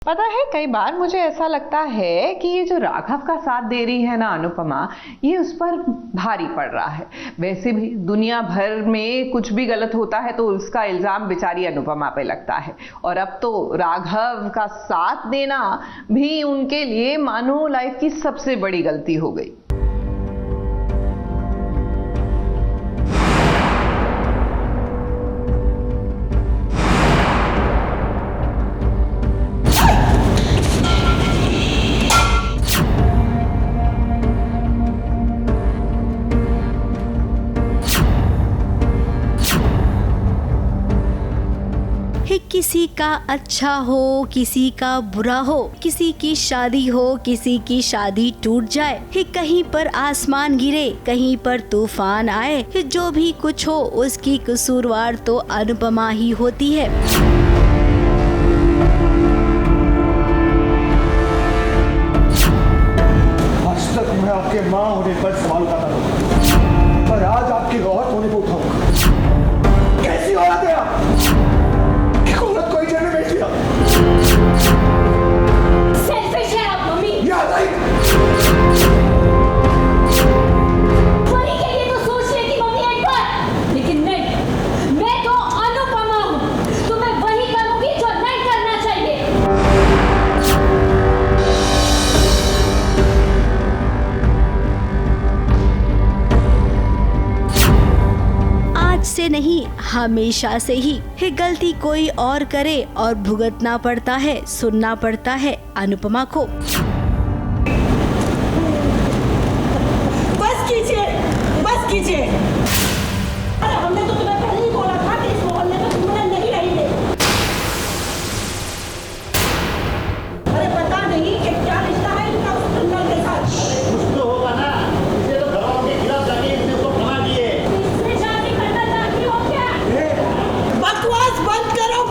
पता है, कई बार मुझे ऐसा लगता है कि ये जो राघव का साथ दे रही है ना अनुपमा, ये उस पर भारी पड़ रहा है। वैसे भी दुनिया भर में कुछ भी गलत होता है तो उसका इल्जाम बेचारी अनुपमा पे लगता है, और अब तो राघव का साथ देना भी उनके लिए मानो लाइफ की सबसे बड़ी गलती हो गई। किसी का अच्छा हो, किसी का बुरा हो, किसी की शादी हो, किसी की शादी टूट जाए, कहीं पर आसमान गिरे, कहीं पर तूफान आए, जो भी कुछ हो उसकी कसूरवार तो अनुपमा ही होती है। आज तक मैं आपके माँ होने पर सवाल उठाता था, पर आज आपके औरत होने को उठाऊंगा। कैसी औरत है आप? औरत कोई जन्म बेच दिया। सेल्फिश है आप मम्मी। या राइट। परी के लिए तो सोच लेती मम्मी एक बार, लेकिन नहीं, मैं तो अनुपमा हूँ, तो मैं वही करूँगी जो नहीं करना चाहिए। आज से नहीं, हमेशा से ही गलती कोई और करे और भुगतना पड़ता है, सुनना पड़ता है अनुपमा को। बस कीजिए, बस कीजिए। अरे हमने तो तुम्हें पहले ही बोला था कि इस मोहल्ले में तुमने नहीं रहेंगे। अरे पता नहीं कि क्या रिश्ता है इनका उस क्रिमिनल के साथ। कुछ तो होगा ना, इसे तो घरों के खिलाफ जाके इसने उसको फंसा दिए। इससे शादी करना चाहती हो क्या? बकवास बंद करो,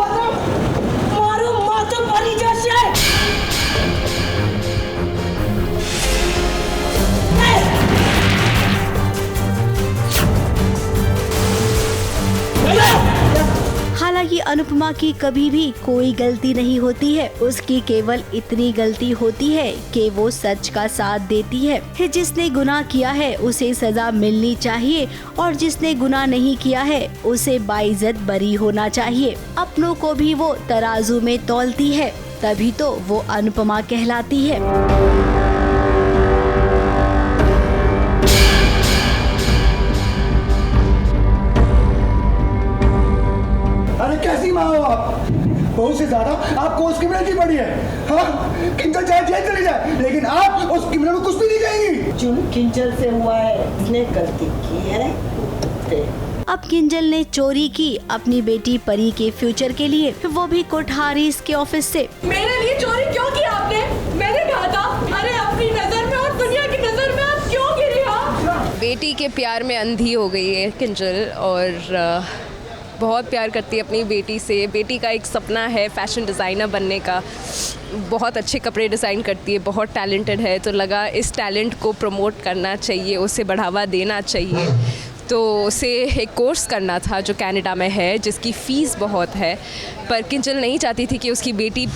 मारो मातो परी जैसे। हालांकि अनुपमा की कभी भी कोई गलती नहीं होती है, उसकी केवल इतनी गलती होती है कि वो सच का साथ देती है। जिसने गुनाह किया है उसे सजा मिलनी चाहिए, और जिसने गुनाह नहीं किया है उसे बाइज्जत बरी होना चाहिए। अपनों को भी वो तराजू में तौलती है, तभी तो वो अनुपमा कहलाती है। अरे कैसी माँ हो आप? बहुत से ज्यादा आपको उस क्रिमिनल की पड़ी है। हाँ, किंजल चाहे जेल चली जाए, लेकिन आप उस क्रिमिनल को कुछ भी नहीं कहेंगी। जो किंजल से हुआ है, उसने गलती की है। अब किंजल ने चोरी की अपनी बेटी परी के फ्यूचर के लिए, वो भी कोठारी के ऑफिस से। मेरे लिए चोरी क्यों की आपने? मैंने कहा था, अरे अपनी नजर में और दुनिया की नजर में आप क्यों गिरी? हाँ, बेटी के प्यार में अंधी हो गई है किंजल, और बहुत प्यार करती है अपनी बेटी से। बेटी का एक सपना है फैशन डिज़ाइनर बनने का, बहुत अच्छे कपड़े डिज़ाइन करती है, बहुत टैलेंटेड है, तो लगा इस टैलेंट को प्रमोट करना चाहिए, उसे बढ़ावा देना चाहिए। तो उसे एक कोर्स करना था जो कनाडा में है, जिसकी फ़ीस बहुत है, पर किंजल नहीं चाहती थी कि उसकी बेटी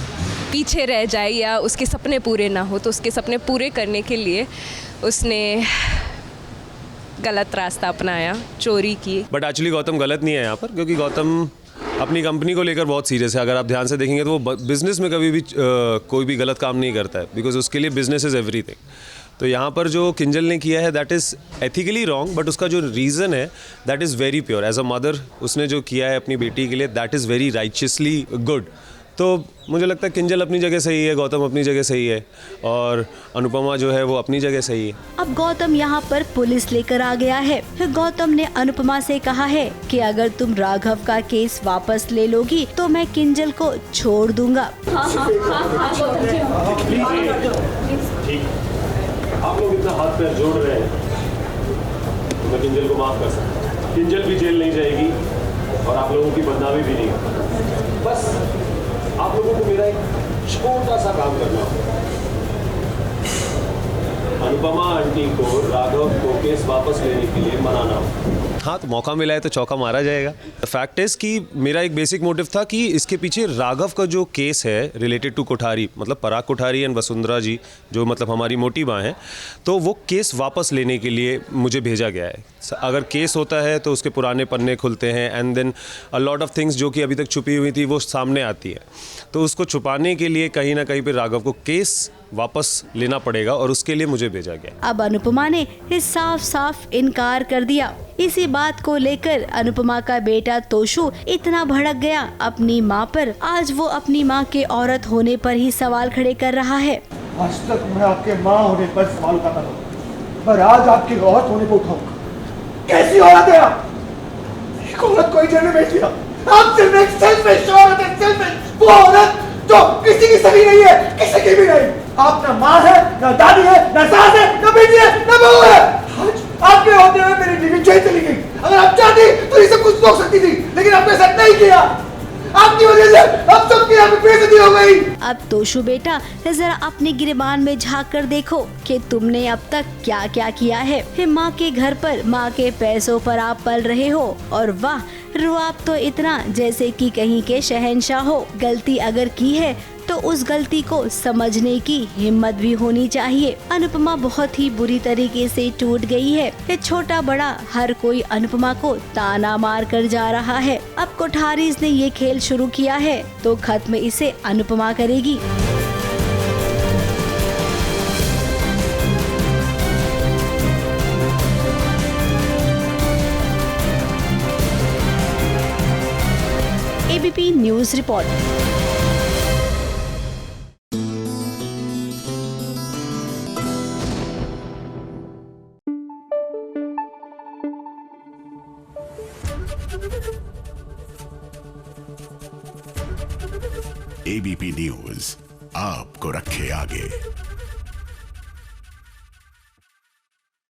पीछे रह जाए या उसके सपने पूरे ना हो, तो उसके सपने पूरे करने के लिए उसने गलत रास्ता अपनाया, चोरी की। बट एक्चुअली गौतम गलत नहीं है यहाँ पर, क्योंकि गौतम अपनी कंपनी को लेकर बहुत सीरियस है। अगर आप ध्यान से देखेंगे तो वो बिज़नेस में कभी भी कोई भी गलत काम नहीं करता है, बिकॉज उसके लिए बिजनेस इज़ एवरीथिंग। तो यहाँ पर जो किंजल ने किया है that is ethically wrong, but उसका जो रीज़न है that is very pure. As a mother उसने जो किया है अपनी बेटी के लिए, that is very righteously good. तो मुझे लगता है किंजल अपनी जगह सही है, गौतम अपनी जगह सही है, और अनुपमा जो है वो अपनी जगह सही है। अब गौतम यहाँ पर पुलिस लेकर आ गया है। गौतम ने अनुपमा से कहा है कि अगर तुम राघव का केस वापस ले लोगी तो मैं किंजल को छोड़ दूंगा। आप लोग इतना हाथ पैर जोड़ रहे हैं तो मैं किंजल को माफ़ कर सकता हूँ। किंजल भी जेल नहीं जाएगी और आप लोगों की बदनामी भी नहीं होगी। बस आप लोगों को मेरा एक छोटा सा काम करना होगा। अनुपमा आंटी को राघव को केस वापस लेने के लिए मनाना होगा। हाँ, तो मौका मिला है तो चौका मारा जाएगा। फैक्ट इज़ कि मेरा एक बेसिक मोटिव था कि इसके पीछे राघव का जो केस है रिलेटेड टू कोठारी, मतलब पराग कोठारी एंड वसुंधरा जी जो मतलब हमारी मोटी माँ हैं, तो वो केस वापस लेने के लिए मुझे भेजा गया है। अगर केस होता है तो उसके पुराने पन्ने खुलते हैं and then a lot of things जो कि अभी तक छुपी हुई थी वो सामने आती है। तो उसको छुपाने के लिए कहीं ना कहीं पे राघव को केस वापस लेना पड़ेगा और उसके लिए मुझे भेजा गया। अब अनुपमा ने इस साफ साफ इनकार कर दिया। इसी बात को लेकर अनुपमा का बेटा तोशु इतना भड़क गया अपनी माँ पर। आज वो अपनी माँ के औरत होने पर ही सवाल खड़े कर रहा है। आज तक मैं आपके माँ होने पर सवाल उठाता था, पर आज आपकी औरत होने को उठाऊंगा। कैसी औरत है आप? एक औरत को ही जेल में भेज दिया। आप सिर्फ एक सेल्फिश औरत है, सेल्फिश। वो औरत जो किसी की सगी नहीं है, किसी की भी नहीं। आप ना माँ है, ना दादी है, ना सास है, ना बेटी है, ना बहू है। आज आपके होते हुए मेरी बीवी जेल चली गई। अगर आप चाहती तो इसे कुछ रोक सकती थी, लेकिन आपने ऐसा नहीं किया। आपकी वजह से अब सबकी यहाँ पे बेइज्जती हो गई। अब तोशु बेटा जरा अपने गिरबान में झांक कर देखो कि तुमने अब तक क्या क्या किया है। माँ के घर पर माँ के पैसों पर आप पल रहे हो और वाह रुआब तो इतना जैसे कि कहीं के शहंशाह हो। गलती अगर की है तो उस गलती को समझने की हिम्मत भी होनी चाहिए। अनुपमा बहुत ही बुरी तरीके से टूट गई है। ये छोटा बड़ा हर कोई अनुपमा को ताना मार कर जा रहा है। अब कोठारीज ने ये खेल शुरू किया है तो खत्म इसे अनुपमा करेगी। ABP news report. ABP news आपको रखे आगे।